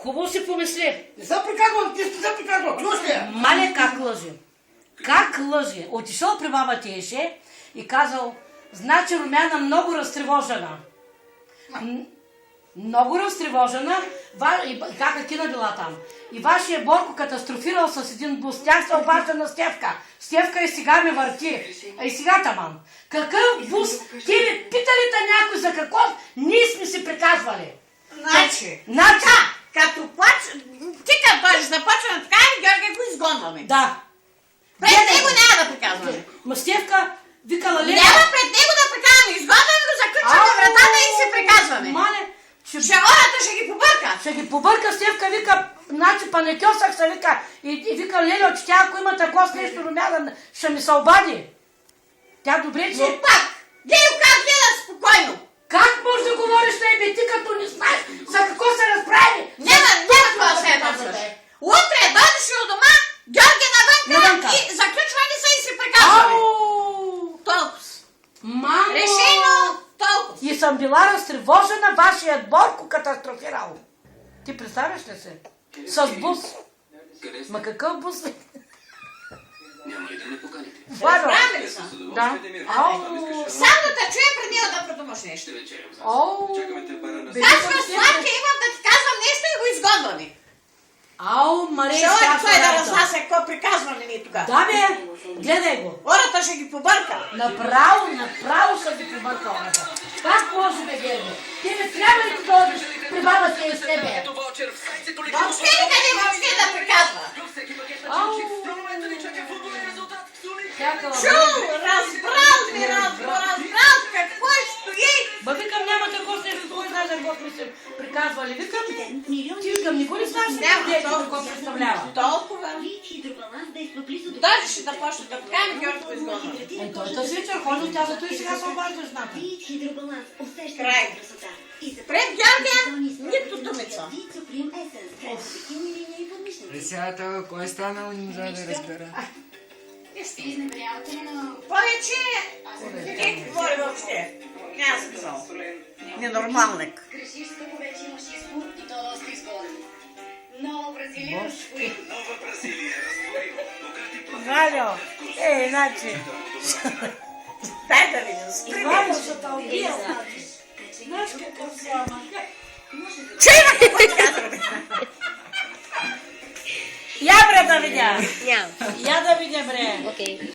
Хубаво си помисли. Не съм приказвал, ти сте се приказвал, чуваш ли? Мале как лъжи. Как лъжи. Отишъл при баба Теше и казал, значи Румяна много разтревожена. Много разтревожена. И кака Кина била там. И вашия Борко катастрофирал с един бус. Тях се обажда на Стевка. Стевка и сега ме върти. А и сега таман. Какъв бус? Ти ви питали някой за какво? Ние сме си приказвали. Значи, като ти като дойдеш да почва да така, Георгия го изгонваме. Да. Пред него няма да приказваме. Ма Стевка викала Леля. Няма пред него да приказваме. Изгонваме го, заключваме вратата и се приказваме. Мале, Шегората ще ги побърка. ще ги побърка. Стевка вика, значи панекьосах се вика. И вика Леля, че тя ако има такова с нещо Румяна, ще ми се обади. Тя добре, че... Но пак, гледай как гледа спокойно. Как можеш да говориш на еби, ти като не знаеш за какво се разправи? Няма това да се едносваш. Утре дойдеш ли от дома, Георгия навънка и заключване се и си приказваме. Толкова. Мамо! Решено толкова. И съм била разтревожена, вашият Борко катастрофирал. Ти представяш ли се? С бус. Ма какъв бус? Няма ли да ме поканите? Разбраме ли са? Да. Само да те чуя преди да продумаш нещо. Ще вечерям за Ау! Чакаме те пара на Казва, Славка, имам да ти казвам нещо и го изгонваме. Ау, Мария, Ще оди той да работа. разнася какво приказваме ние тук. Да, бе, гледай го. Ората ще ги побърка. Направо ще ги побърка ората. Как може, бе, Гербе? Ти не трябва ли да дойдеш при баба си и с тебе? Въобще никъде въобще да приказва. Ау! Разбрал какво стои. Ба, викам, няма такова нещо, кой знае за какво сме се приказвали. Викам, ти викам, никой не знаеш какво представлява. Толкова. Дойдеш да почне да покажем Георгия изгонваме. Той тази вечер ходи, тя зато и сега се обажда жената. Край. Пред Георгия нито думица. Присята, кой е станал, не можа да разбера. Повече не говори въобще. Няма смисъл. Ненормалник. Грешиш, като вече имаш избор и то доста изгоден. Нова Бразилия разтвори. Нова Бразилия разтворил. Богати плани. Валю, иначе. Дай да видим. Спри Валю, ще те убия, значи. Знаеш какво слама? Чай ме казваме. Я, бре, да видя. Няма. Я да видя, бре. Окей.